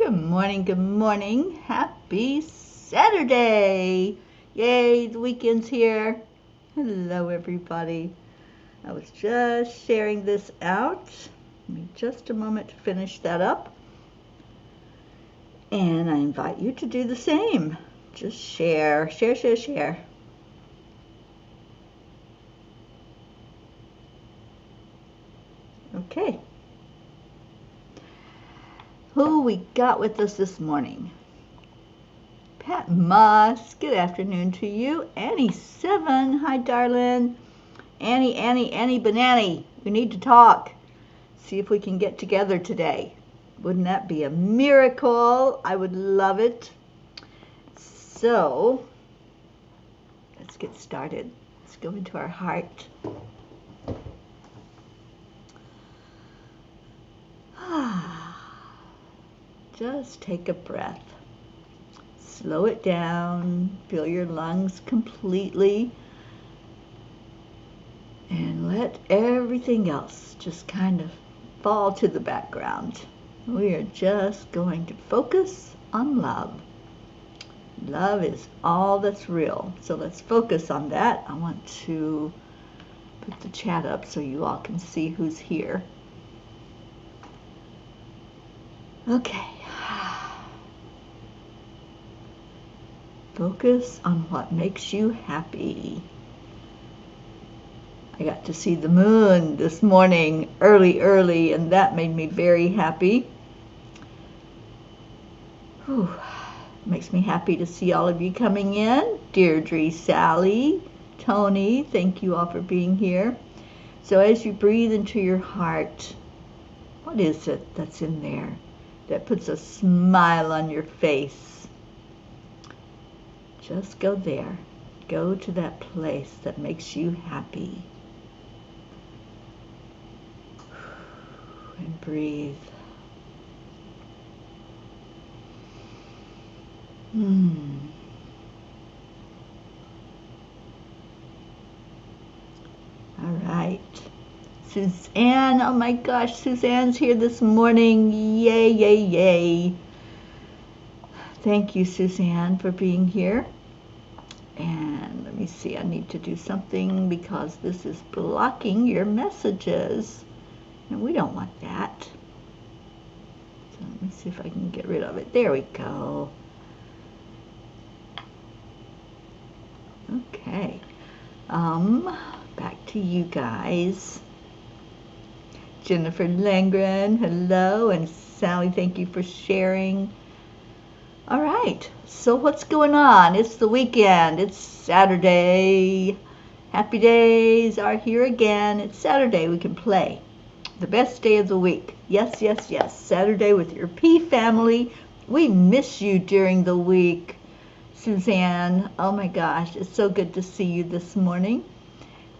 Good morning, good morning. Happy Saturday. Yay, the weekend's here. Hello, everybody. I was just sharing this out. Give me just a moment to finish that up. And I invite you to do the same. Just share, share, share, share. Okay. Who we got with us this morning? Pat Moss, good afternoon to you. Annie 7, hi darling. Annie Banani, we need to talk. See if we can get together today. Wouldn't that be a miracle? I would love it. So, let's get started. Let's go into our heart. Just take a breath. Slow it down. Fill your lungs completely. And let everything else just kind of fall to the background. We are just going to focus on love. Love is all that's real. So let's focus on that. I want to put the chat up so you all can see who's here. Okay. Focus on what makes you happy. I got to see the moon this morning early, and that made me very happy. Whew. Makes me happy to see all of you coming in. Deirdre, Sally, Tony, thank you all for being here. So as you breathe into your heart, what is it that's in there that puts a smile on your face? Just go there. Go to that place that makes you happy. And breathe. All right. Suzanne, oh my gosh, Suzanne's here this morning. Yay, yay, yay. Thank you, Suzanne, for being here. And let me see, I need to do something because this is blocking your messages. And we don't want that. So let me see if I can get rid of it. There we go. Okay. Back to you guys. Jennifer Langren, hello. And Sally, thank you for sharing. All right, so what's going on? It's the weekend. It's Saturday. Happy days are here again. It's Saturday. We can play. The best day of the week. Yes, yes, yes. Saturday with your P family. We miss you during the week. Suzanne, oh my gosh, it's so good to see you this morning.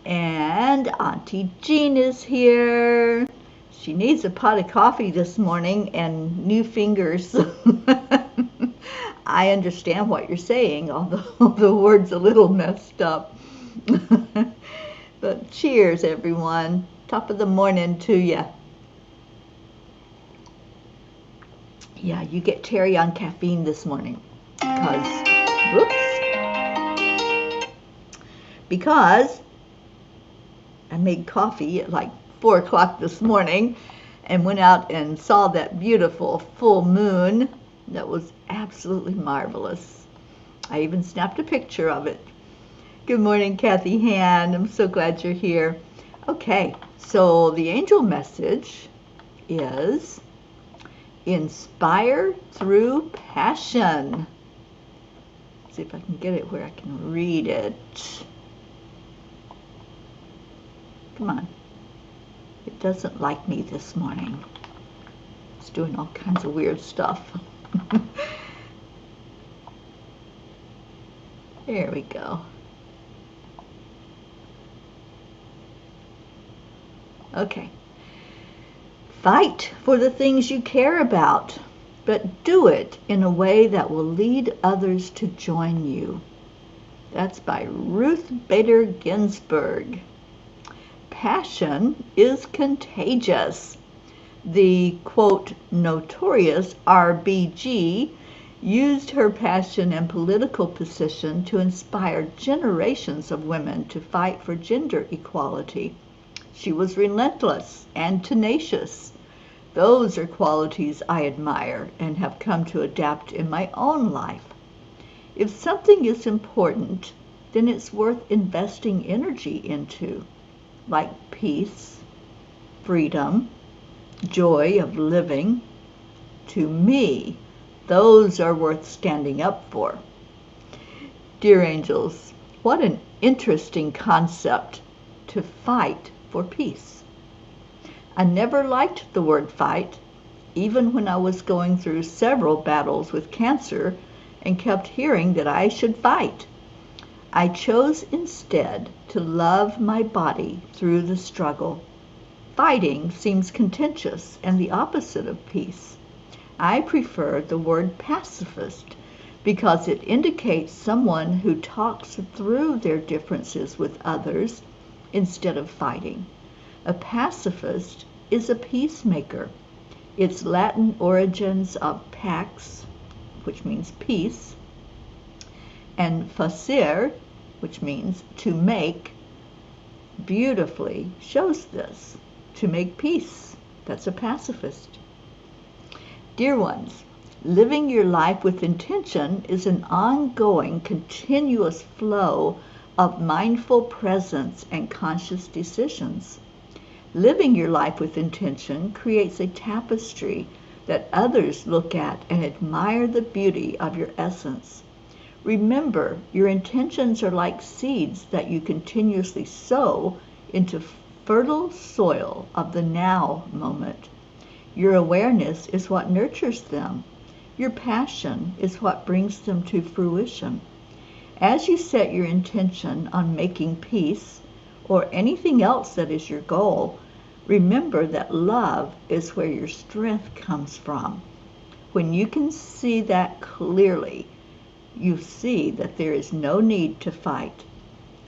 And Auntie Jean is here. She needs a pot of coffee this morning and new fingers. I understand what you're saying, although the word's a little messed up. But cheers, everyone. Top of the morning to you. Yeah, you get Teri on caffeine this morning. Because I made coffee at like 4 o'clock this morning and went out and saw that beautiful full moon. That was absolutely marvelous. I even snapped a picture of it. Good morning, Kathy Han. I'm so glad you're here. Okay, so the angel message is inspire through passion. Let's see if I can get it where I can read it. Come on. It doesn't like me this morning. It's doing all kinds of weird stuff. There we go. Okay. Fight for the things you care about, but do it in a way that will lead others to join you. That's by Ruth Bader Ginsburg. Passion is contagious. The, quote, notorious RBG used her passion and political position to inspire generations of women to fight for gender equality. She was relentless and tenacious. Those are qualities I admire and have come to adapt in my own life. If something is important, then it's worth investing energy into, like peace, freedom, joy of living. To me, those are worth standing up for. Dear angels, what an interesting concept, to fight for peace. I never liked the word fight, even when I was going through several battles with cancer and kept hearing that I should fight. I chose instead to love my body through the struggle. Fighting seems contentious and the opposite of peace. I prefer the word pacifist because it indicates someone who talks through their differences with others instead of fighting. A pacifist is a peacemaker. Its Latin origins of pax, which means peace, and facere, which means to make, beautifully shows this. To make peace. That's a pacifist. Dear ones, living your life with intention is an ongoing, continuous flow of mindful presence and conscious decisions. Living your life with intention creates a tapestry that others look at and admire the beauty of your essence. Remember, your intentions are like seeds that you continuously sow into fertile soil of the now moment. Your awareness is what nurtures them. Your passion is what brings them to fruition. As you set your intention on making peace or anything else that is your goal, remember that love is where your strength comes from. When you can see that clearly, you see that there is no need to fight.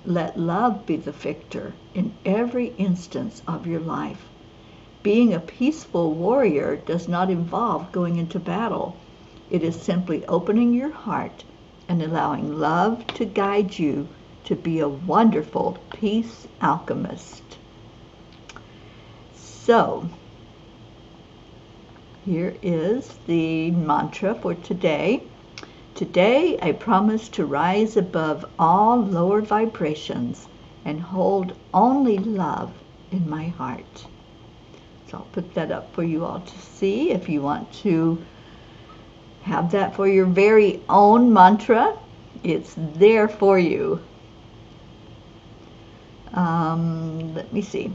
Let love be the victor in every instance of your life. Being a peaceful warrior does not involve going into battle. It is simply opening your heart and allowing love to guide you to be a wonderful peace alchemist. So, here is the mantra for today. Today, I promise to rise above all lower vibrations and hold only love in my heart. So I'll put that up for you all to see if you want to have that for your very own mantra. It's there for you. Let me see.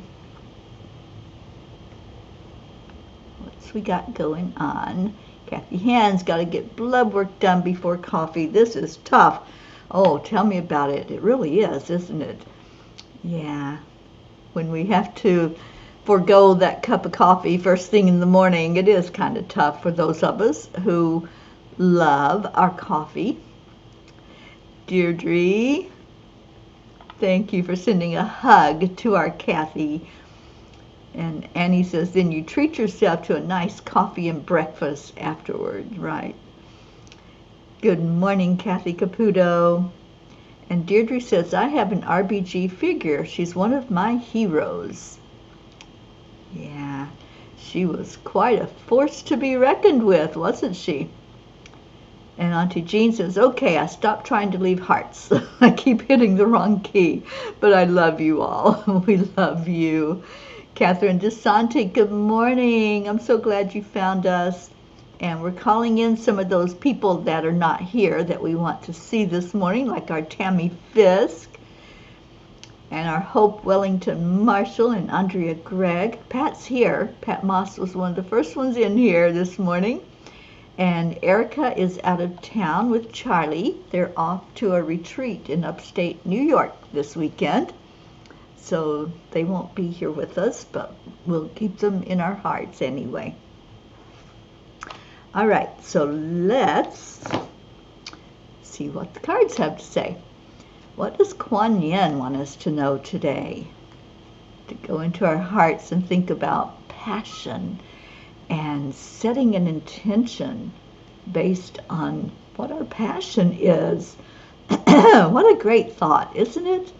What's we got going on? Kathy Hand's got to get blood work done before coffee. This is tough. Oh, tell me about it. It really is, isn't it? Yeah. When we have to forego that cup of coffee first thing in the morning, it is kind of tough for those of us who love our coffee. Deirdre, thank you for sending a hug to our Kathy. And Annie says, then you treat yourself to a nice coffee and breakfast afterward, right? Good morning, Kathy Caputo. And Deirdre says, I have an RBG figure. She's one of my heroes. Yeah, she was quite a force to be reckoned with, wasn't she? And Auntie Jean says, okay, I stopped trying to leave hearts. I keep hitting the wrong key, but I love you all. We love you. Catherine DeSante, good morning. I'm so glad you found us. And we're calling in some of those people that are not here that we want to see this morning, like our Tammy Fisk and our Hope Wellington Marshall and Andrea Gregg. Pat's here. Pat Moss was one of the first ones in here this morning. And Erica is out of town with Charlie. They're off to a retreat in upstate New York this weekend. So they won't be here with us, but we'll keep them in our hearts anyway. All right, so let's see what the cards have to say. What does Kuan Yin want us to know today? To go into our hearts and think about passion and setting an intention based on what our passion is. What a great thought, isn't it?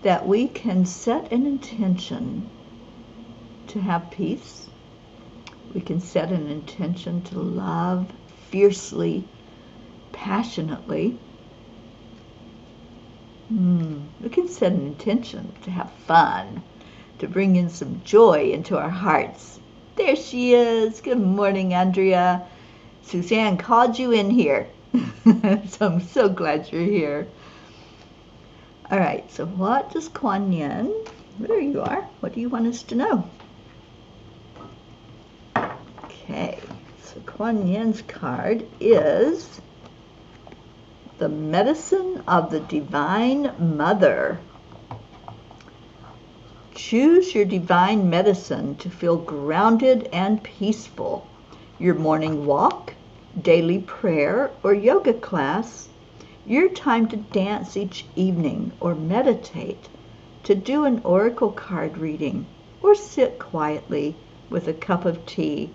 That we can set an intention to have peace. We can set an intention to love fiercely, passionately. We can set an intention to have fun, to bring in some joy into our hearts. There she is. Good morning, Andrea. Suzanne called you in here. So I'm so glad you're here. All right, so what does Kuan Yin, there you are, what do you want us to know? Okay, so Kuan Yin's card is the medicine of the Divine Mother. Choose your divine medicine to feel grounded and peaceful. Your morning walk, daily prayer, or yoga class, your time to dance each evening or meditate, to do an oracle card reading, or sit quietly with a cup of tea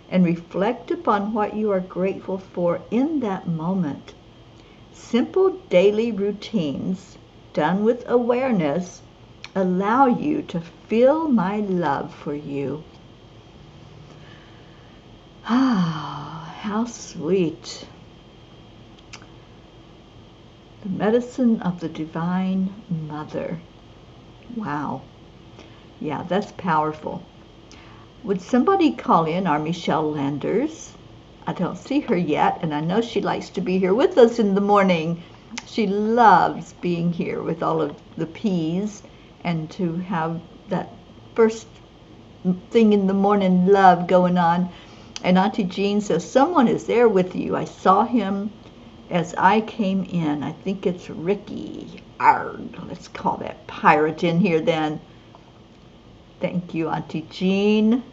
and reflect upon what you are grateful for in that moment. Simple daily routines done with awareness allow you to feel my love for you. Ah, how sweet. The medicine of the Divine Mother. Wow. Yeah, that's powerful. Would somebody call in our Michelle Landers? I don't see her yet, and I know she likes to be here with us in the morning. She loves being here with all of the P's and to have that first thing in the morning love going on. And Auntie Jean says, someone is there with you. I saw him as I came in. I think it's Ricky. Arg, let's call that pirate in here then. Thank you, Auntie Jean.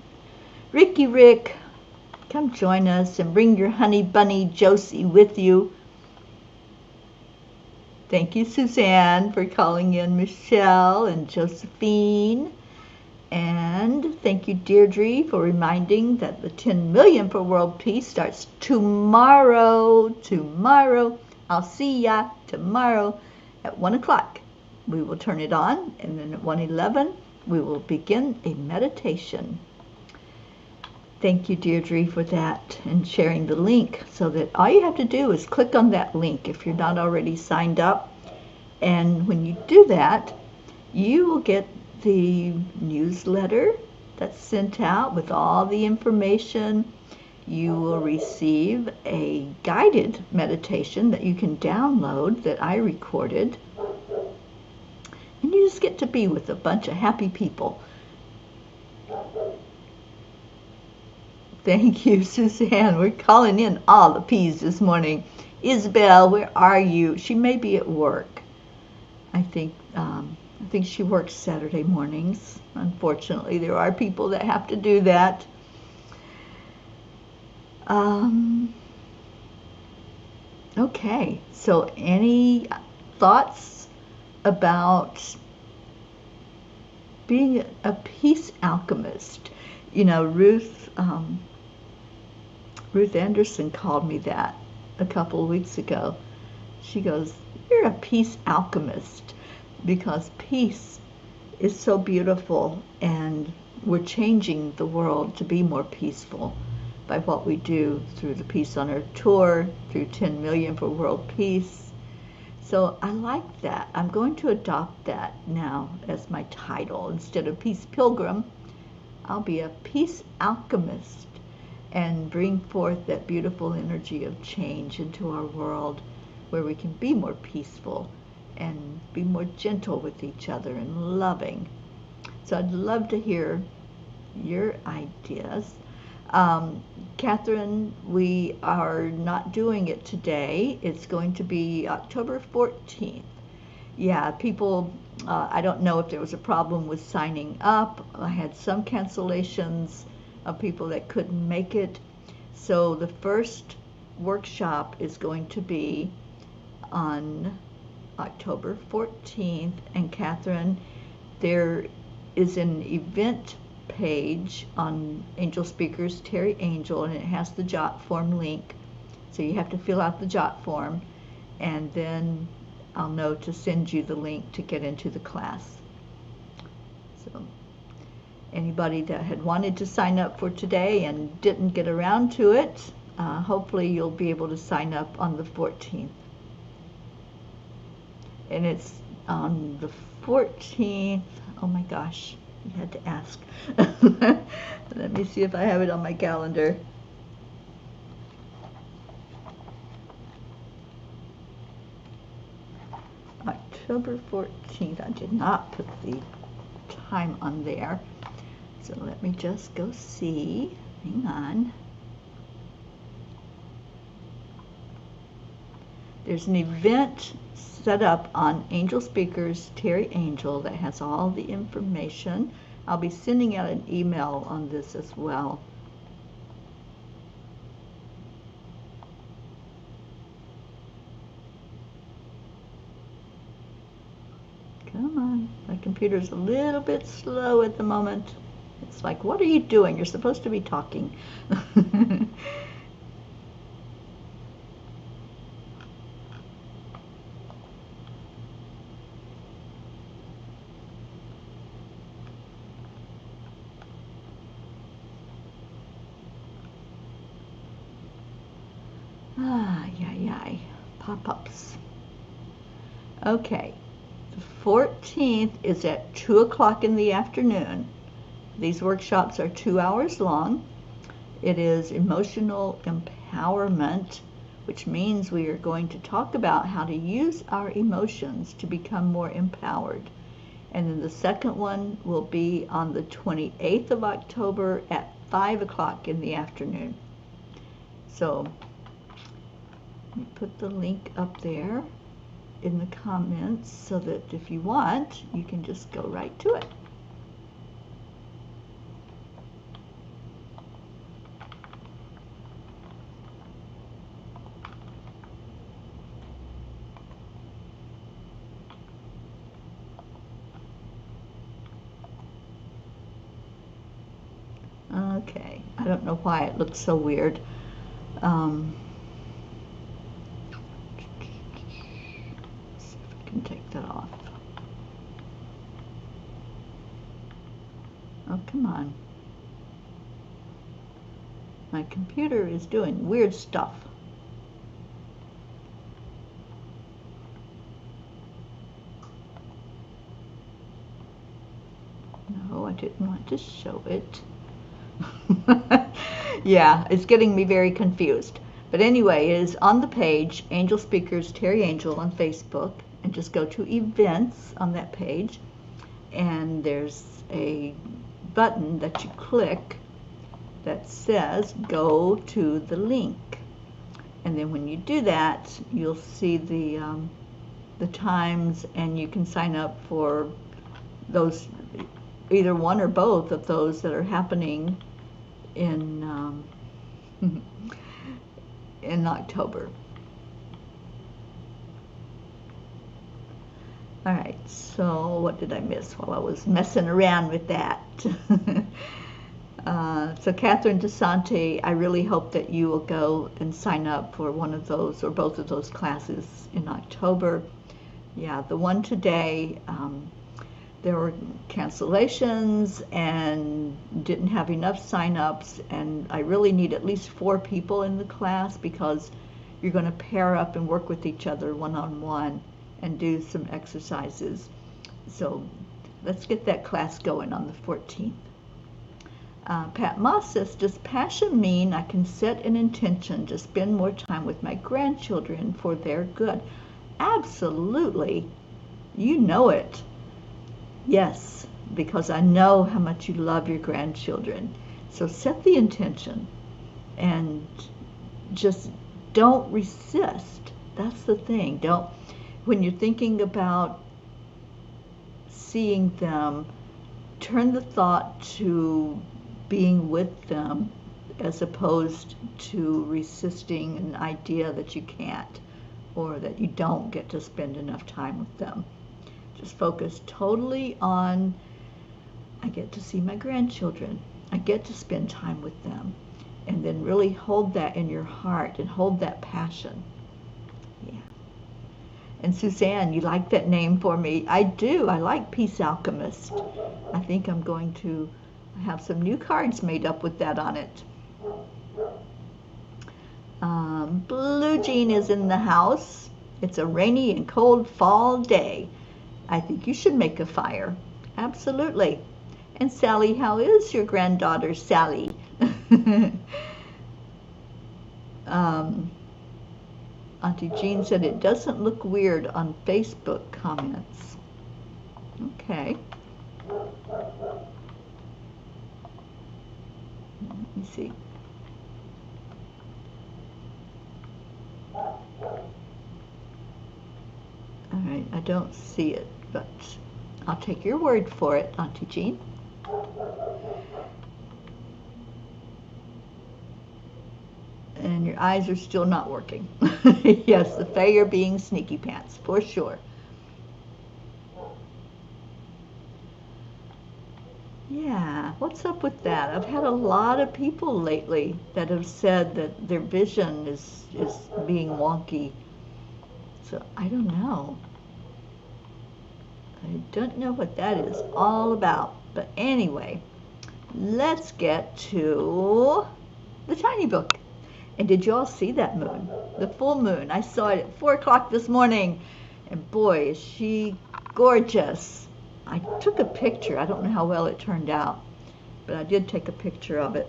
Ricky Rick, come join us and bring your honey bunny Josie with you. Thank you, Suzanne, for calling in Michelle and Josephine. And thank you, Deirdre, for reminding that the 10 million for world peace starts tomorrow. I'll see ya tomorrow at 1 o'clock. We will turn it on, and then at 1:11 we will begin a meditation. Thank you, Deirdre, for that and sharing the link, so that all you have to do is click on that link if you're not already signed up. And when you do that, you will get the newsletter that's sent out with all the information. You will receive a guided meditation that you can download that I recorded. And you just get to be with a bunch of happy people. Thank you, Suzanne. We're calling in all the P's this morning. Isabel, where are you? She may be at work. I think she works Saturday mornings. Unfortunately, there are people that have to do that. Okay, so any thoughts about being a peace alchemist? You know, Ruth Anderson called me that a couple of weeks ago. She goes, you're a peace alchemist, because peace is so beautiful, and we're changing the world to be more peaceful by what we do through the Peace on Earth tour, through 10 million for world peace. So I like that. I'm going to adopt that now as my title. Instead of Peace Pilgrim, I'll be a peace alchemist and bring forth that beautiful energy of change into our world, where we can be more peaceful and be more gentle with each other and loving. So I'd love to hear your ideas. Catherine, we are not doing it today. It's going to be October 14th. Yeah, people, I don't know if there was a problem with signing up. I had some cancellations of people that couldn't make it. So the first workshop is going to be on October 14th. And Catherine, there is an event page on Angel Speakers Teri Angel, and it has the jot form link. So you have to fill out the jot form, and then I'll know to send you the link to get into the class. So anybody that had wanted to sign up for today and didn't get around to it, hopefully you'll be able to sign up on the 14th. And it's on the 14th. Oh my gosh, you had to ask. Let me see if I have it on my calendar. October 14th. I did not put the time on there. So let me just go see. Hang on. There's an event set up on Angel Speakers Teri Angel that has all the information. I'll be sending out an email on this as well. Come on, my computer's a little bit slow at the moment. It's like, what are you doing? You're supposed to be talking. Pop-ups. Okay, the 14th is at 2 o'clock in the afternoon. These workshops are 2 hours long. It is emotional empowerment, which means we are going to talk about how to use our emotions to become more empowered. And then the second one will be on the 28th of October at 5 o'clock in the afternoon. So let me put the link up there in the comments so that if you want, you can just go right to it. Okay, I don't know why it looks so weird. See if I can take that off. Oh, come on. My computer is doing weird stuff. No, I didn't want to show it. Yeah, it's getting me very confused. But anyway, it is on the page, Angel Speakers Teri Angel on Facebook, and just go to events on that page, and there's a button that you click that says go to the link. And then when you do that, you'll see the times, and you can sign up for those, either one or both of those that are happening in in October. All right, so what did I miss while I was messing around with that? So Catherine DeSante, I really hope that you will go and sign up for one of those or both of those classes in October. Yeah, the one today, there were cancellations and didn't have enough sign-ups, and I really need at least 4 people in the class because you're going to pair up and work with each other one-on-one and do some exercises. So let's get that class going on the 14th. Pat Moss says, does passion mean I can set an intention to spend more time with my grandchildren for their good? Absolutely. You know it. Yes, because I know how much you love your grandchildren. So set the intention and just don't resist. That's the thing. Don't, when you're thinking about seeing them, turn the thought to being with them as opposed to resisting an idea that you can't or that you don't get to spend enough time with them. Just focus totally on I get to see my grandchildren. I get to spend time with them. And then really hold that in your heart and hold that passion. Yeah. And Suzanne, you like that name for me? I do. I like Peace Alchemist. I think I'm going to have some new cards made up with that on it. Blue Jean is in the house. It's a rainy and cold fall day. I think you should make a fire. Absolutely. And Sally, how is your granddaughter, Sally? Auntie Jean said it doesn't look weird on Facebook comments. Okay. Let me see. All right, I don't see it, but I'll take your word for it, Auntie Jean. And your eyes are still not working. Yes, the Fae are being sneaky pants, for sure. Yeah, what's up with that? I've had a lot of people lately that have said that their vision is being wonky. So I don't know. I don't know what that is all about. But anyway, let's get to the tiny book. And did you all see that moon? The full moon. I saw it at 4 o'clock this morning. And boy, is she gorgeous. I took a picture. I don't know how well it turned out, but I did take a picture of it.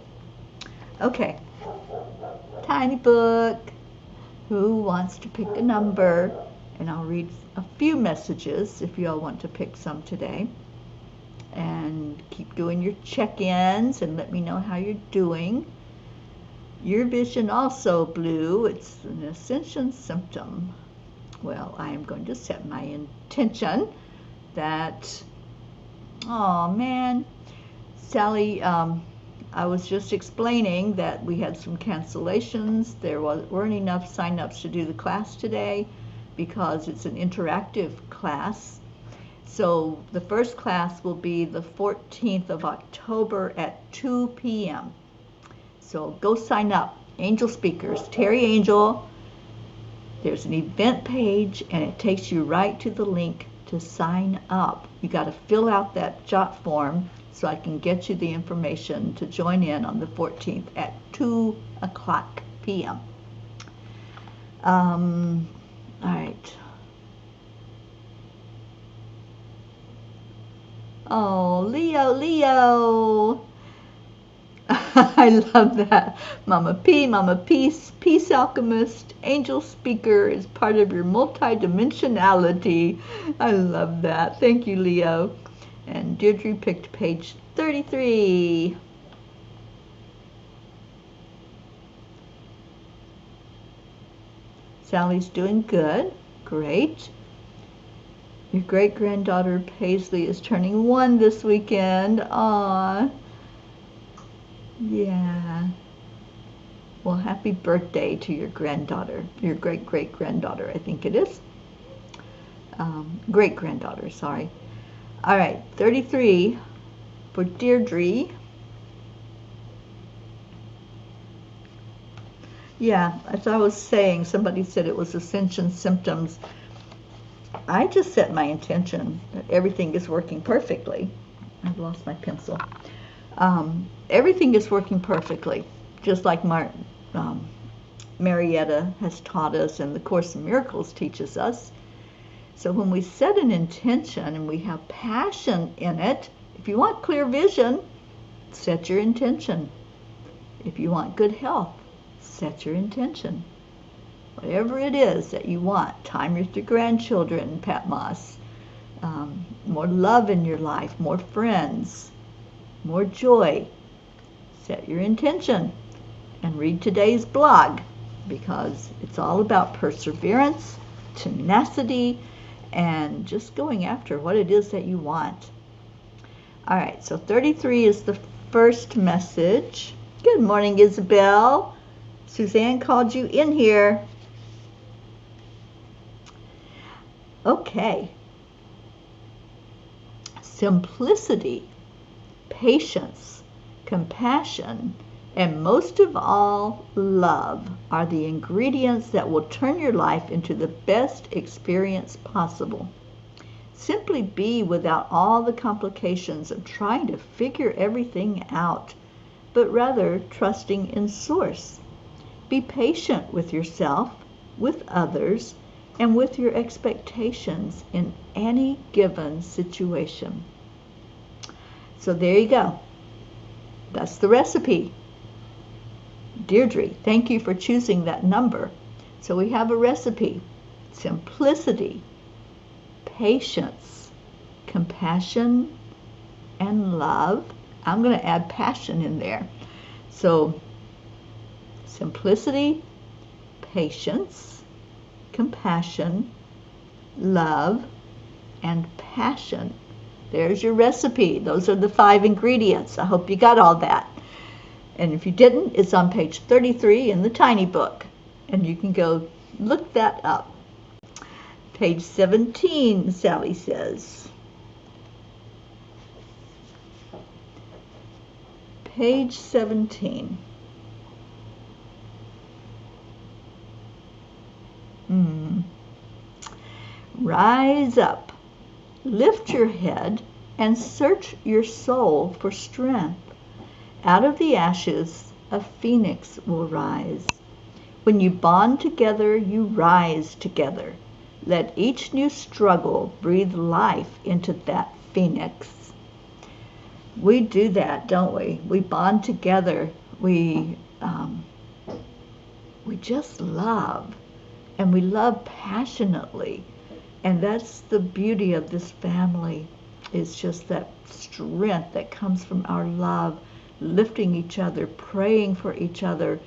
Okay. Tiny book. Who wants to pick a number? And I'll read a few messages if you all want to pick some today. And keep doing your check-ins and let me know how you're doing. Your vision also, Blue. It's an ascension symptom. Well, I am going to set my intention that, oh man, Sally, I was just explaining that we had some cancellations. There weren't enough sign-ups to do the class today because it's an interactive class. So the first class will be the 14th of October at 2 p.m. So go sign up. Angel Speakers, Teri Angel. There's an event page and it takes you right to the link to sign up. You got to fill out that jot form so I can get you the information to join in on the 14th at 2 o'clock p.m. All right. Oh, Leo. I love that. Mama P, Mama Peace, Peace Alchemist, Angel Speaker is part of your multidimensionality. I love that. Thank you, Leo. And Deirdre picked page 33. Sally's doing good. Great. Your great-granddaughter Paisley is turning 1 this weekend. Aww. Yeah. Well, happy birthday to your granddaughter, your great-great-granddaughter, I think it is. Great-granddaughter, sorry. All right, 33 for Deirdre. Yeah, as I was saying, somebody said it was ascension symptoms. I just set my intention that everything is working perfectly. I've lost my pencil. Everything is working perfectly, just like Marietta has taught us and the Course in Miracles teaches us. So when we set an intention and we have passion in it, if you want clear vision, set your intention. If you want good health, set your intention. Whatever it is that you want, time with your grandchildren, Pat Moss, more love in your life, more friends, more joy, set your intention and read today's blog because it's all about perseverance, tenacity, and just going after what it is that you want. All right, so 33 is the first message. Good morning, Isabel. Suzanne called you in here. Okay. Simplicity. patience, compassion, and most of all, love are the ingredients that will turn your life into the best experience possible. Simply be without all the complications of trying to figure everything out, but rather trusting in Source. Be patient with yourself, with others, and with your expectations in any given situation. So there you go. That's the recipe. Deirdre, thank you for choosing that number. So we have a recipe: simplicity, patience, compassion, and love. I'm going to add passion in there. So simplicity, patience, compassion, love, and passion. There's your recipe. Those are the 5 ingredients. I hope you got all that. And if you didn't, it's on page 33 in the tiny book. And you can go look that up. Page 17, Sally says. Page 17. Rise up, lift your head, and search your soul for strength. Out of the ashes, a phoenix will rise. When you bond together, you rise together. Let each new struggle breathe life into that phoenix. We do that, don't we? We bond together. We just love, and we love passionately. And that's the beauty of this family. It's just that strength that comes from our love, lifting each other, praying for each other,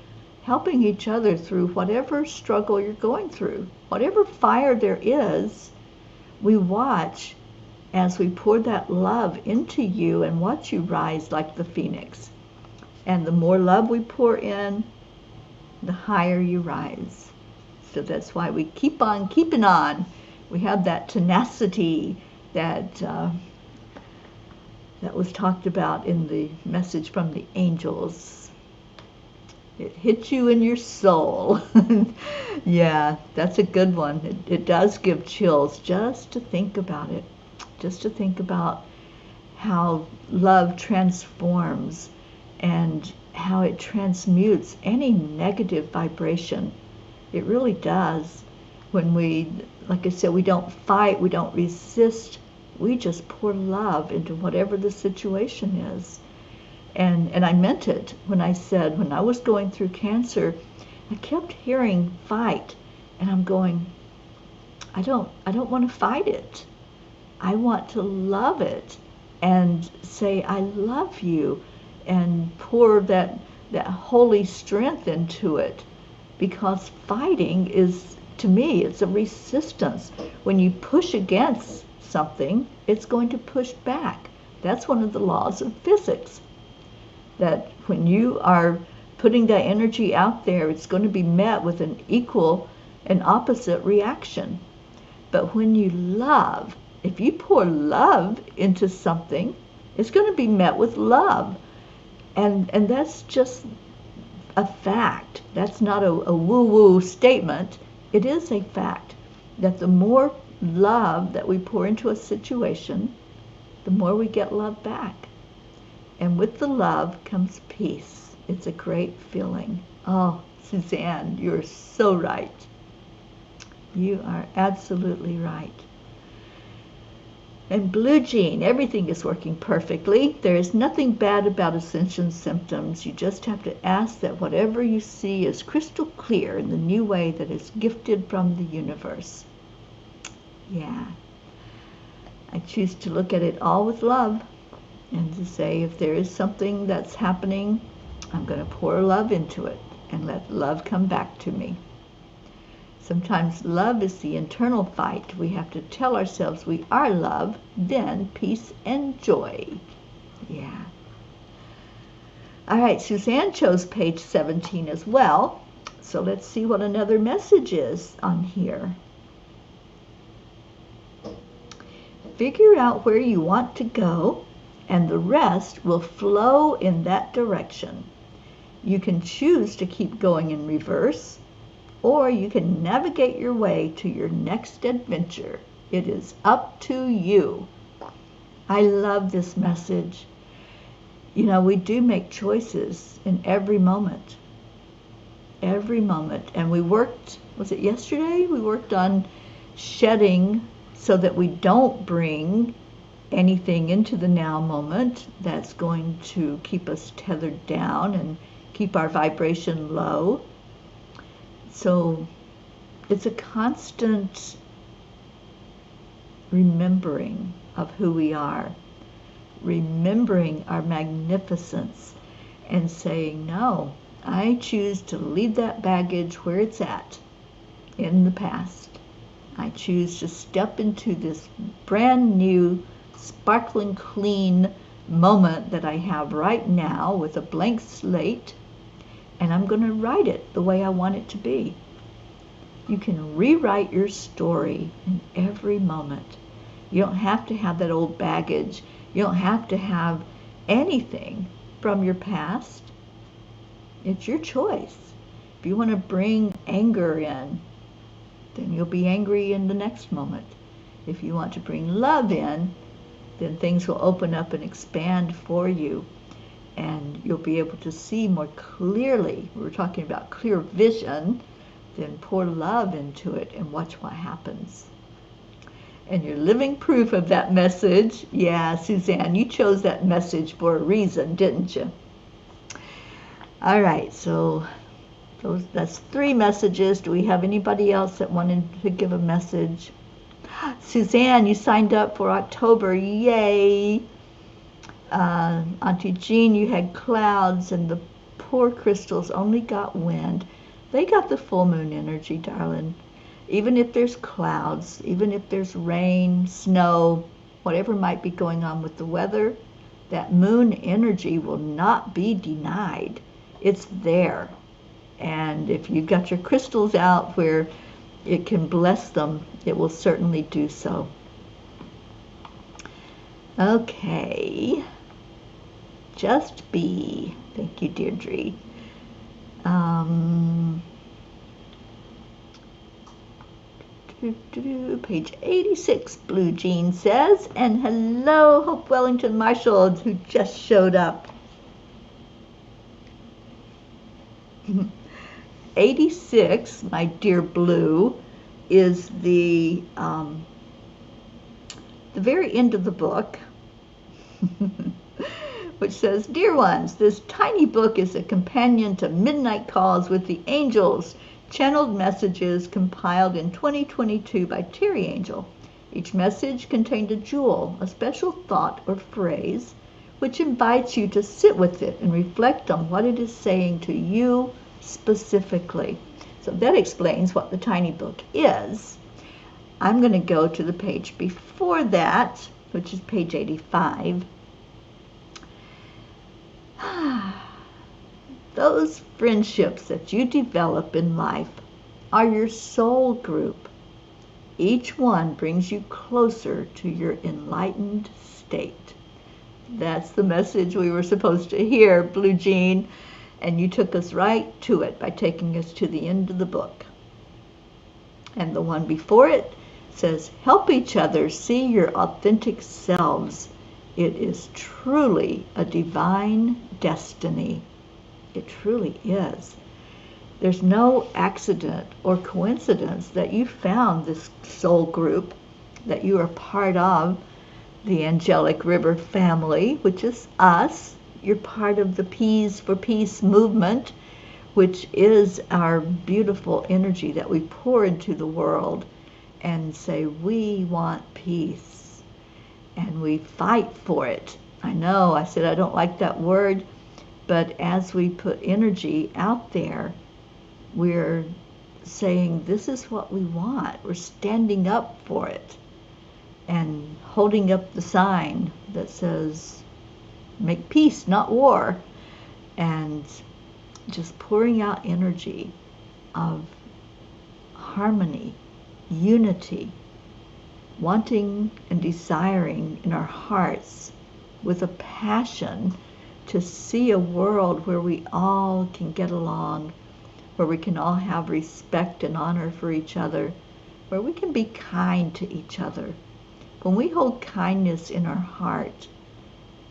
helping each other through whatever struggle you're going through. Whatever fire there is, we watch as we pour that love into you and watch you rise like the phoenix. And the more love we pour in, the higher you rise. So that's why we keep on keeping on. We have that tenacity that was talked about in the message from the angels. It hits you in your soul. Yeah, that's a good one. It does give chills just to think about it. Just to think about how love transforms and how it transmutes any negative vibration. It really does. When we, like I said, we don't fight, we don't resist, we just pour love into whatever the situation is. And I meant it when I said, when I was going through cancer, I kept hearing fight, and I'm going, I don't want to fight it. I want to love it and say, I love you, and pour that holy strength into it. Because fighting is, to me, it's a resistance. When you push against something, it's going to push back. That's one of the laws of physics. That when you are putting that energy out there, it's going to be met with an equal and opposite reaction. But when you love, if you pour love into something, it's going to be met with love. And that's just a fact. That's not a woo-woo statement. It is a fact that the more love that we pour into a situation, the more we get love back. And with the love comes peace. It's a great feeling. Oh, Suzanne, you're so right. You are absolutely right. And Blue Jean, everything is working perfectly. There is nothing bad about ascension symptoms. You just have to ask that whatever you see is crystal clear in the new way that is gifted from the universe. Yeah. I choose to look at it all with love and to say, if there is something that's happening, I'm going to pour love into it and let love come back to me. Sometimes love is the internal fight. We have to tell ourselves we are love, then peace and joy. Yeah. All right, Suzanne chose page 17 as well. So let's see what another message is on here. Figure out where you want to go and the rest will flow in that direction. You can choose to keep going in reverse, or you can navigate your way to your next adventure. It is up to you. I love this message. You know, we do make choices in every moment. Every moment. And we worked, was it yesterday? We worked on shedding so that we don't bring anything into the now moment that's going to keep us tethered down and keep our vibration low. So it's a constant remembering of who we are, remembering our magnificence, and saying, no, I choose to leave that baggage where it's at, in the past. I choose to step into this brand new, sparkling clean moment that I have right now with a blank slate, and I'm going to write it the way I want it to be. You can rewrite your story in every moment. You don't have to have that old baggage. You don't have to have anything from your past. It's your choice. If you want to bring anger in, then you'll be angry in the next moment. If you want to bring love in, then things will open up and expand for you, and you'll be able to see more clearly. We're talking about clear vision. Then pour love into it and watch what happens. And you're living proof of that message. Yeah, Suzanne, you chose that message for a reason, didn't you? All right, so that's 3 messages. Do we have anybody else that wanted to give a message? Suzanne, you signed up for October. Yay. Auntie Jean, you had clouds, and the poor crystals only got wind. They got the full moon energy, darling. Even if there's clouds, even if there's rain, snow, whatever might be going on with the weather, that moon energy will not be denied. It's there. And if you've got your crystals out where it can bless them, it will certainly do so. Okay. Just be. Thank you, Deirdre. Page 86, Blue Jean says, and hello, Hope Wellington Marshall, who just showed up. 86, my dear Blue, is the very end of the book, which says, Dear ones, this tiny book is a companion to Midnight Calls with the Angels, channeled messages compiled in 2022 by Teri Angel. Each message contained a jewel, a special thought or phrase, which invites you to sit with it and reflect on what it is saying to you specifically. So that explains what the tiny book is. I'm going to go to the page before that, which is page 85. Those friendships that you develop in life are your soul group. Each one brings you closer to your enlightened state. That's the message we were supposed to hear, Blue Jean, and you took us right to it by taking us to the end of the book. And the one before it says, help each other see your authentic selves. It is truly a divine destiny. It truly is. There's no accident or coincidence that you found this soul group, that you are part of the Angelic River family, which is us. You're part of the Peas for Peace movement, which is our beautiful energy that we pour into the world and say, we want peace. And we fight for it. I know, I said I don't like that word, but as we put energy out there, we're saying this is what we want. We're standing up for it and holding up the sign that says, make peace, not war, and just pouring out energy of harmony, unity, wanting and desiring in our hearts with a passion to see a world where we all can get along, where we can all have respect and honor for each other, where we can be kind to each other. When we hold kindness in our heart,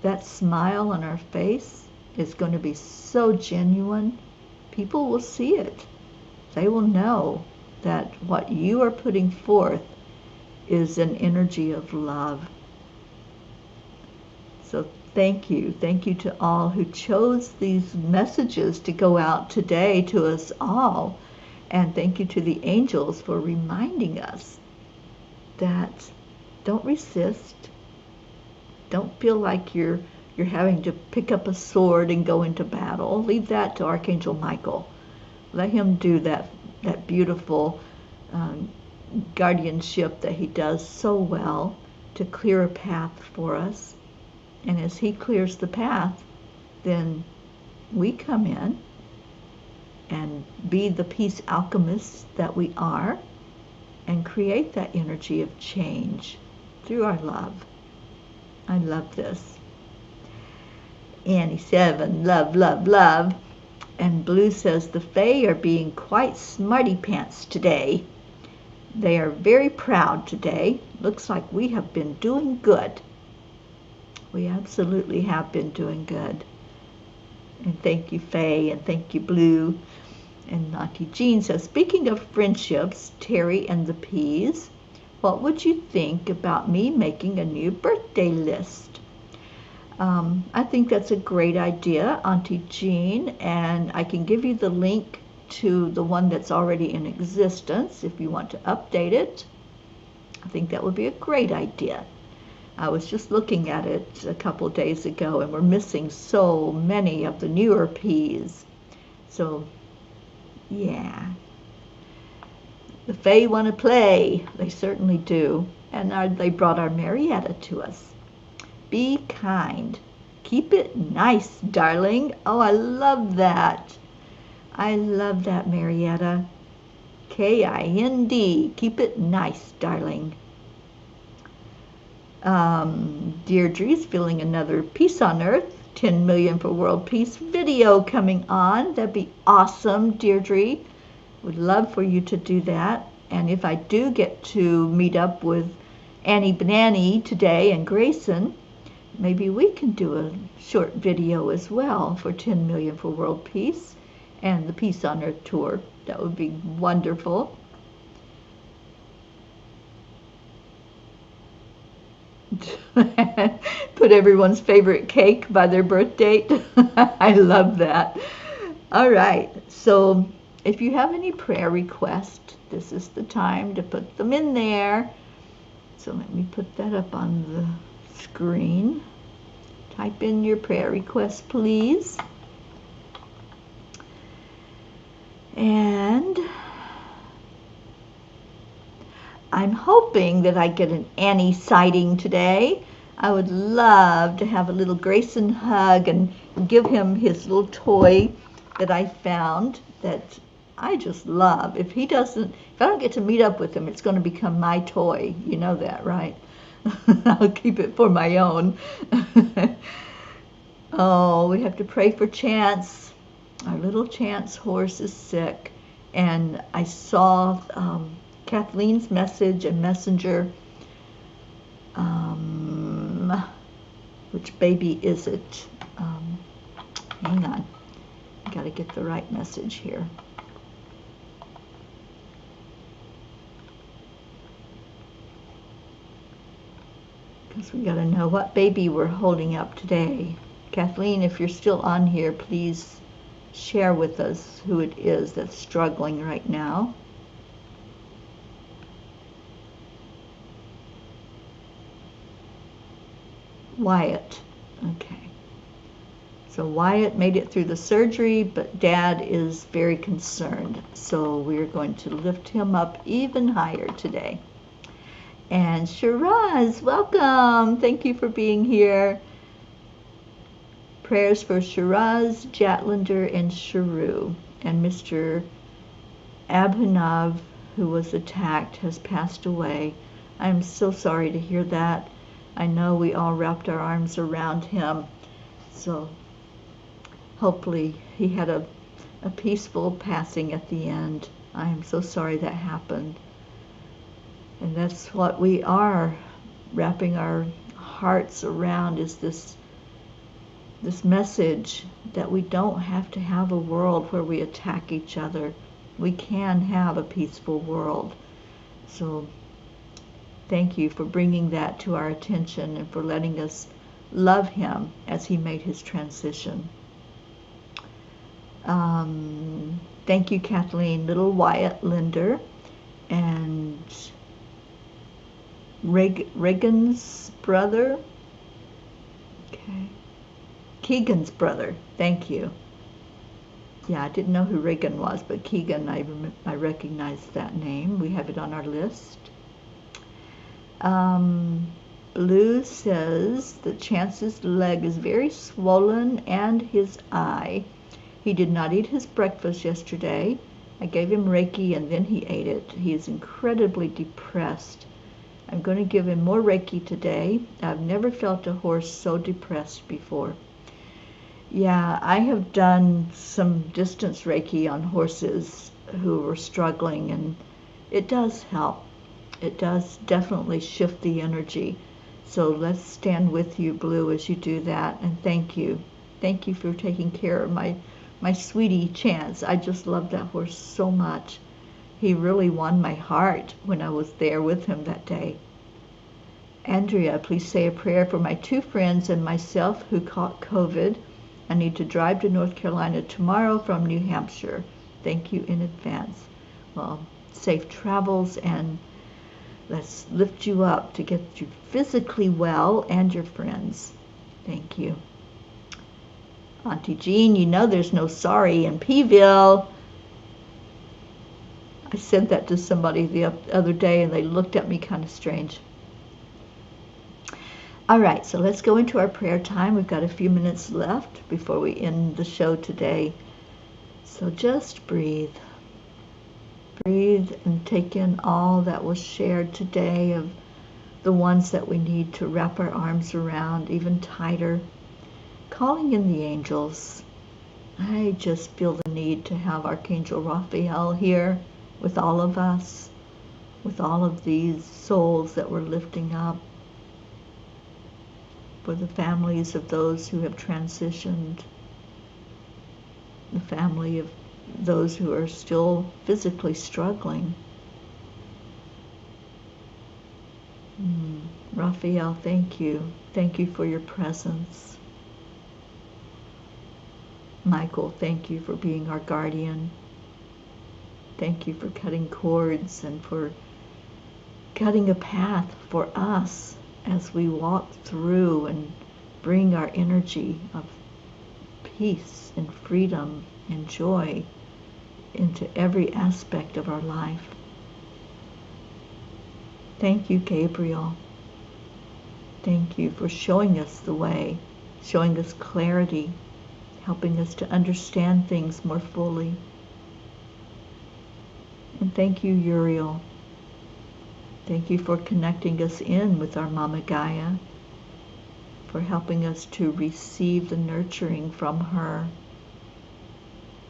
that smile on our face is going to be so genuine. People will see it. They will know that what you are putting forth is an energy of love. So thank you. Thank you to all who chose these messages to go out today to us all. And thank you to the angels for reminding us that don't resist. Don't feel like you're having to pick up a sword and go into battle. Leave that to Archangel Michael. Let him do that beautiful guardianship that he does so well to clear a path for us. And as he clears the path, then we come in and be the peace alchemists that we are and create that energy of change through our love. I love this. Annie 7, love, love, love. And Blue says, the Fae are being quite smarty pants today. They are very proud today. Looks like we have been doing good. We absolutely have been doing good. And thank you, Faye, and thank you, Blue. And Auntie Jean says, speaking of friendships, Terry and the Peas, what would you think about me making a new birthday list? I think that's a great idea, Auntie Jean, and I can give you the link to the one that's already in existence if you want to update it. I think that would be a great idea. I was just looking at it a couple days ago, and we're missing so many of the newer P's. So, yeah. The Fae want to play. They certainly do. And they brought our Marietta to us. Be kind. Keep it nice, darling. Oh, I love that. I love that, Marietta. K-I-N-D. Keep it nice, darling. Deirdre's feeling another Peace on Earth, 10 million for world peace video coming on. That'd be awesome, Deirdre. Would love for you to do that. And if I do get to meet up with Annie Banani today and Grayson, maybe we can do a short video as well for 10 million for world peace and the Peace on Earth tour. That would be wonderful. Put everyone's favorite cake by their birth date. I love that. All right, so if you have any prayer requests, this is the time to put them in there. So let me put that up on the screen. Type in your prayer request, please. And I'm hoping that I get an Annie sighting today. I would love to have a little Grayson hug and give him his little toy that I found that I just love. If I don't get to meet up with him, it's going to become my toy. You know that, right? I'll keep it for my own. Oh, we have to pray for Chance. Our little Chance horse is sick. And I saw Kathleen's message and Messenger. Which baby is it? Hang on. I got to get the right message here. Because we got to know what baby we're holding up today. Kathleen, if you're still on here, please share with us who it is that's struggling right now. Wyatt. Okay. So Wyatt made it through the surgery, but Dad is very concerned. So we're going to lift him up even higher today. And Shiraz, welcome. Thank you for being here. Prayers for Shiraz, Jatlander, and Sharu. And Mr. Abhinav, who was attacked, has passed away. I'm so sorry to hear that. I know we all wrapped our arms around him. So hopefully he had a peaceful passing at the end. I am so sorry that happened. And that's what we are wrapping our hearts around, is this message that we don't have to have a world where we attack each other. We can have a peaceful world. So thank you for bringing that to our attention and for letting us love him as he made his transition. Thank you, Kathleen. Little Wyatt Linder and Reagan's brother. Okay. Keegan's brother. Thank you. Yeah, I didn't know who Reagan was, but Keegan, I recognize that name. We have it on our list. Blue says that Chance's leg is very swollen and his eye. He did not eat his breakfast yesterday. I gave him Reiki and then he ate it. He is incredibly depressed. I'm going to give him more Reiki today. I've never felt a horse so depressed before. Yeah, I have done some distance Reiki on horses who were struggling, and it does help. It does definitely shift the energy. So let's stand with you, Blue, as you do that, and thank you. Thank you for taking care of my sweetie Chance. I just love that horse so much. He really won my heart when I was there with him that day. Andrea, please say a prayer for my 2 friends and myself who caught COVID. I need to drive to North Carolina tomorrow from New Hampshire. Thank you in advance. Well, safe travels, and let's lift you up to get you physically well and your friends. Thank you. Auntie Jean, you know there's no sorry in Peeville. I said that to somebody the other day, and they looked at me kind of strange. All right, so let's go into our prayer time. We've got a few minutes left before we end the show today. So just breathe. Breathe and take in all that was shared today, of the ones that we need to wrap our arms around even tighter. Calling in the angels. I just feel the need to have Archangel Raphael here with all of us, with all of these souls that we're lifting up, for the families of those who have transitioned, the family of those who are still physically struggling. Raphael, thank you. Thank you for your presence. Michael, thank you for being our guardian. Thank you for cutting cords and for cutting a path for us as we walk through and bring our energy of peace and freedom and joy into every aspect of our life. Thank you, Gabriel. Thank you for showing us the way, showing us clarity, helping us to understand things more fully. And thank you, Uriel. Thank you for connecting us in with our Mama Gaia, for helping us to receive the nurturing from her,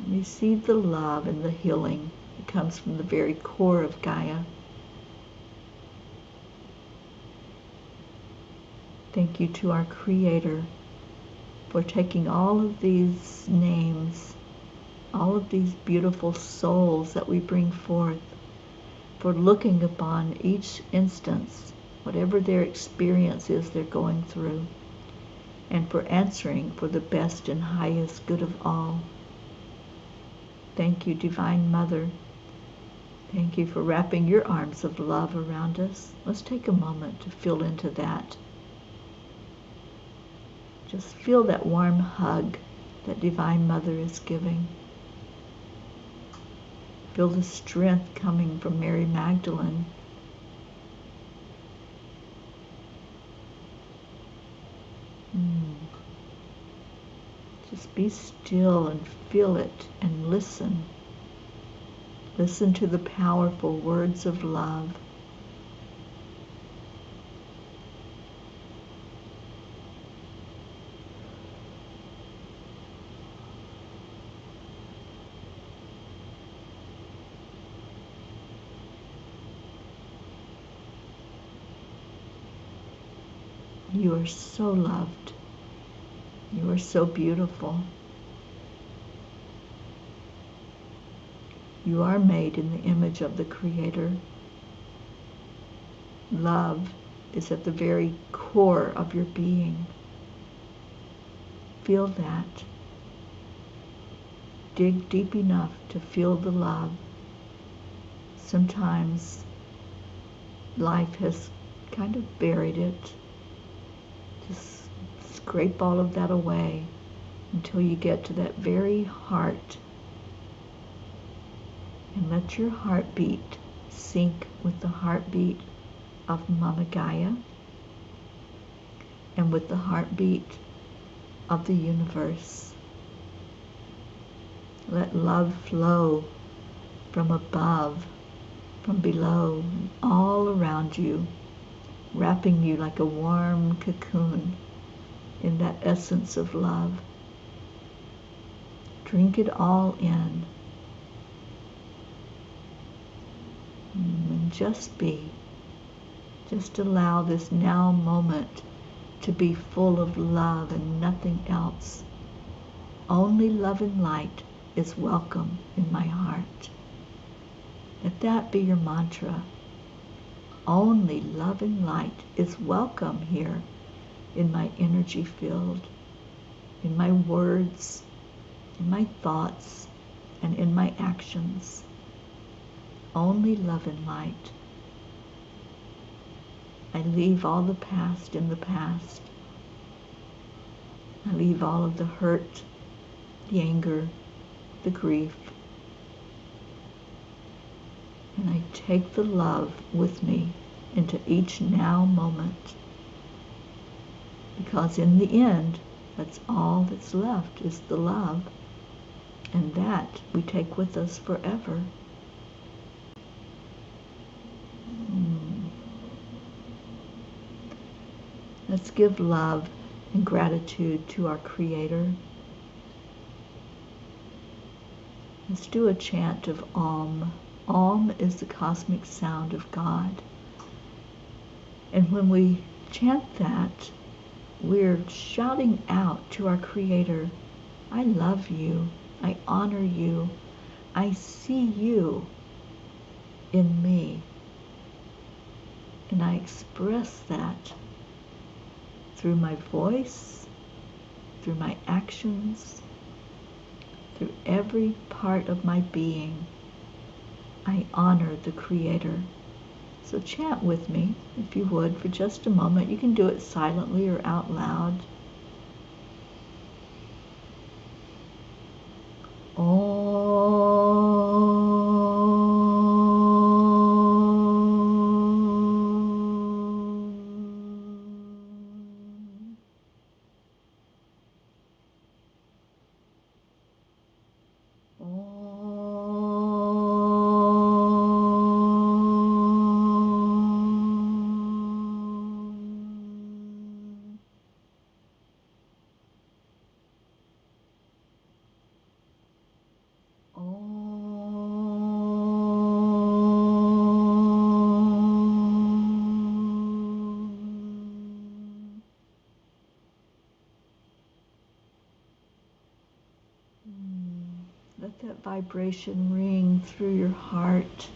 receive the love and the healing that comes from the very core of Gaia. Thank you to our Creator for taking all of these names, all of these beautiful souls that we bring forth, for looking upon each instance, whatever their experience is they're going through, and for answering for the best and highest good of all. Thank you, Divine Mother. Thank you for wrapping your arms of love around us. Let's take a moment to feel into that. Just feel that warm hug that Divine Mother is giving. Feel the strength coming from Mary Magdalene. Just be still and feel it and listen. Listen to the powerful words of love. You are so loved. You are so beautiful. You are made in the image of the Creator. Love is at the very core of your being. Feel that. Dig deep enough to feel the love. Sometimes life has kind of buried it. Just scrape all of that away until you get to that very heart. And let your heartbeat sync with the heartbeat of Mama Gaia and with the heartbeat of the universe. Let love flow from above, from below, all around you, wrapping you like a warm cocoon in that essence of love. Drink it all in. And just be. Just allow this now moment to be full of love and nothing else. Only love and light is welcome in my heart. Let that be your mantra. Only love and light is welcome here in my energy field, in my words, in my thoughts, and in my actions. Only love and light. I leave all the past in the past. I leave all of the hurt, the anger, the grief. And I take the love with me into each now moment. Because in the end, that's all that's left is the love. And that we take with us forever. Let's give love and gratitude to our Creator. Let's do a chant of Om. Om is the cosmic sound of God. And when we chant that, we're shouting out to our Creator, I love you, I honor you, I see you in me. And I express that through my voice, through my actions, through every part of my being. I honor the Creator. So chant with me, if you would, for just a moment. You can do it silently or out loud. Let that vibration ring through your heart.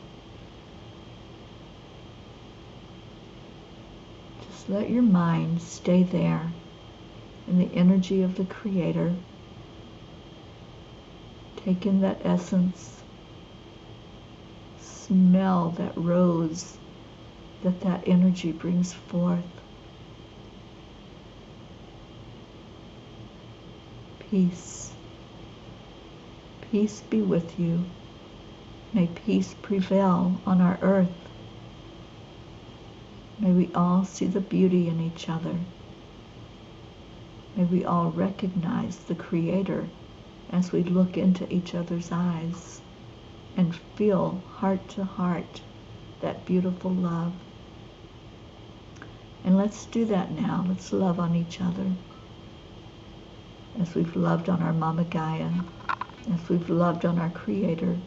Just let your mind stay there in the energy of the Creator. Take in that essence. Smell that rose that energy brings forth. Peace. Peace be with you. May peace prevail on our earth. May we all see the beauty in each other. May we all recognize the Creator as we look into each other's eyes and feel heart to heart that beautiful love. And let's do that now. Let's love on each other as we've loved on our Mama Gaia, as we've loved on our Creator.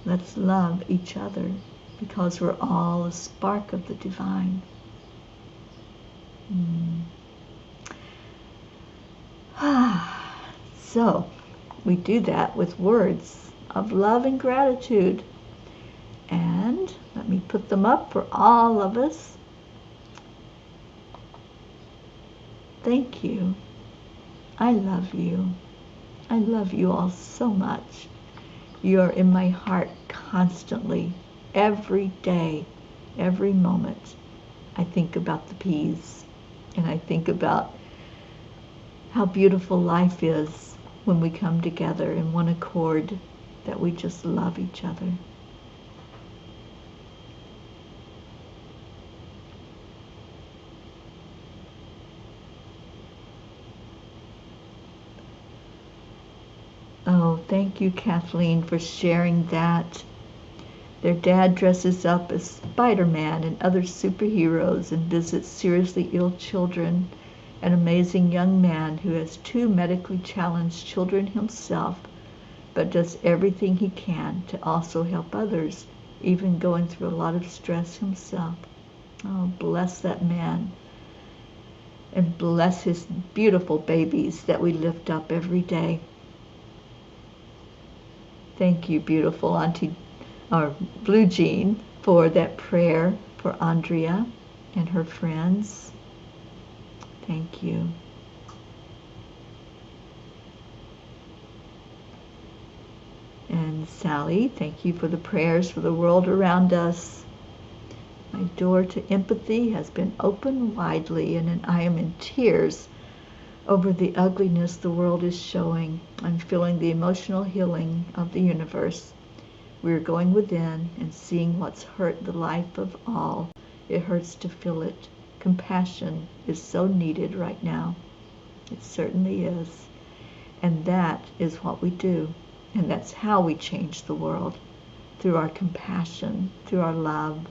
Let's love each other because we're all a spark of the divine. Mm. So, we do that with words of love and gratitude. And let me put them up for all of us. Thank you. I love you. I love you all so much. You're in my heart constantly, every day, every moment. I think about the peas, and I think about how beautiful life is when we come together in one accord, that we just love each other. Oh, thank you, Kathleen, for sharing that. Their dad dresses up as Spider-Man and other superheroes and visits seriously ill children. An amazing young man who has two medically challenged children himself, but does everything he can to also help others, even going through a lot of stress himself. Oh, bless that man. And bless his beautiful babies that we lift up every day. Thank you, beautiful Auntie, or Blue Jean, for that prayer for Andrea and her friends. Thank you. And Sally, thank you for the prayers for the world around us. My door to empathy has been opened widely, and I am in tears over the ugliness the world is showing. I'm feeling the emotional healing of the universe. We're going within and seeing what's hurt the life of all. It hurts to feel it. Compassion is so needed right now. It certainly is. And that is what we do. And that's how we change the world. Through our compassion, through our love.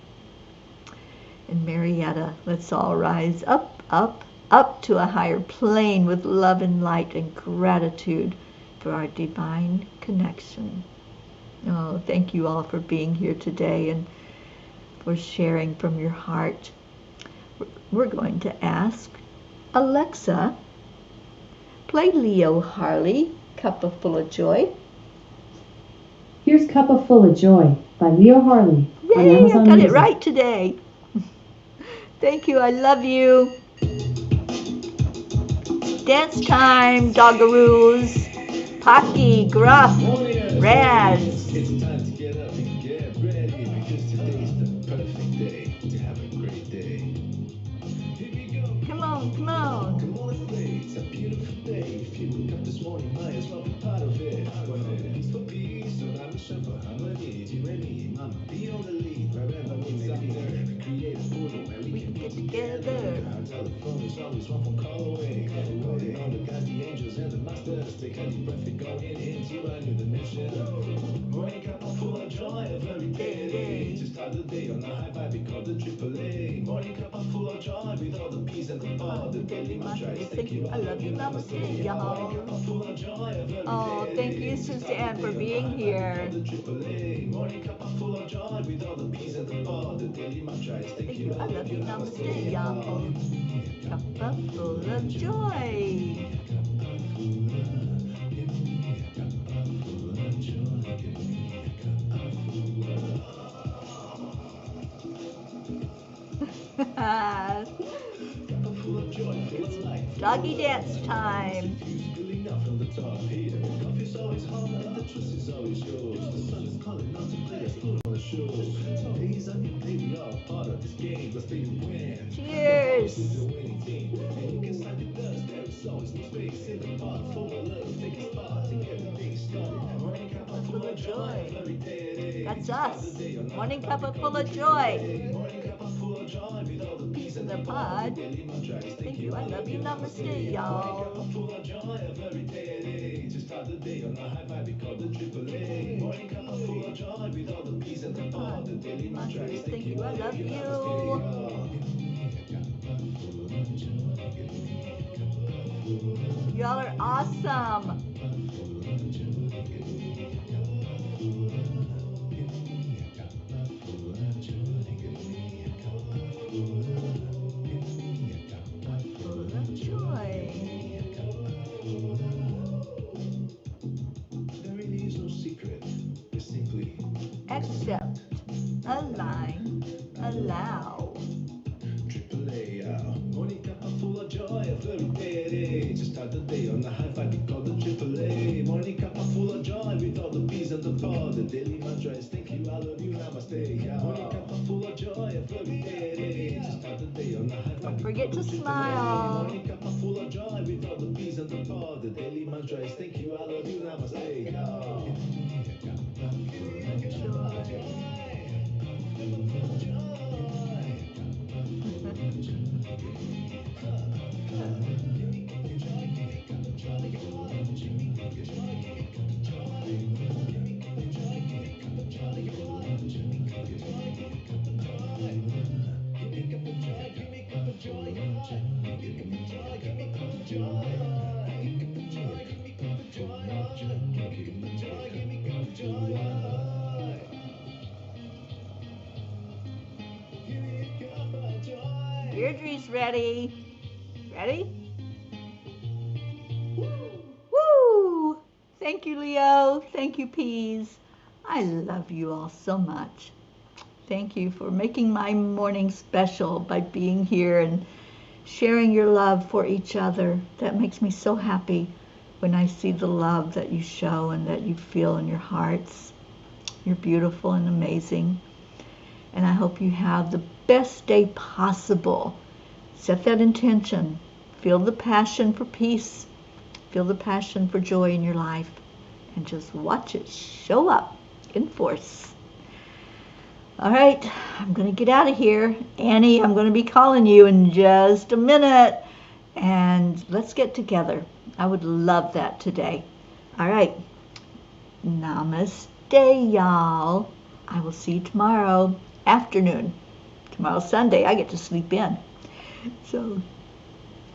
And Marietta, let's all rise up, up, up to a higher plane with love and light and gratitude for our divine connection. Oh, thank you all for being here today and for sharing from your heart. We're going to ask Alexa, play Leo Harley, Cuppa Full of Joy. Here's Cuppa Full of Joy by Leo Harley. Yay, I got it right today. Thank you, I love you. Dance time, doggaroos. Pocky, Gruff, Raz. It's time to get up and get ready, because today's the perfect day to have a great day. Here we go. Come on, come on. Come on, let's play. It's a beautiful day. If you woke up this morning, might as well be part of it. Peace for peace, so I'm a shepherd, harmony, T-Ready, mama, be on the lead. Wherever it's out there, we create a portal where we can be together. Our telephone is always one phone call away. Calling on the guys, the angels, and the masters. Take a deep breath and go into a new dimension. Morning Cuppa full of joy, a very day to start the day on a high vibe, we call the AAA. Morning Cuppa full of joy, with all the peace and the power, the daily mantras. Thank you, I love you, namaste, y'all. Oh, thank you, Suzanne, for being here. The AAA. Morning Cuppa full of joy, with all the peace and the power, the daily mantras. Thank you, I love you, namaste, y'all. Cuppa full of joy. Doggy dance time. Cheers. Full of joy. That's us. Morning Cuppa full of joy. Peace in the pod. Thank you, I love you, namaste, y'all. To start the day on a high vibe, we call the AAA. Morning Cuppa full of joy, with all the peace and the power, the daily mantras. Thank you, I love you. Y'all are awesome. accept, align, allow. Triple A, morning cuppa full of joy, a very day. Just start the day on the high five, we call the triple A. Morning cuppa full of joy, with all the P's and the pod. The daily mantra is thank you, I love you, namaste. Morning cuppa full of joy, a very day. Just start the day on the high five. Don't forget to smile. Morning cuppa full of joy, with all the P's and the pod. The daily mantra is thank you, I love you, namaste. Deirdre's ready. Ready? Woo! Thank you, Leo. Thank you, Peas. I love you all so much. Thank you for making my morning special by being here and sharing your love for each other. That makes me so happy when I see the love that you show and that you feel in your hearts. You're beautiful and amazing. And I hope you have the best day possible. Set that intention. Feel the passion for peace. Feel the passion for joy in your life. And just watch it show up in force. All right, I'm going to get out of here. Annie, I'm going to be calling you in just a minute. And let's get together. I would love that today. All right. Namaste, y'all. I will see you tomorrow afternoon. Tomorrow's Sunday. I get to sleep in. So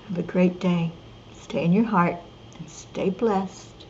have a great day. Stay in your heart and stay blessed.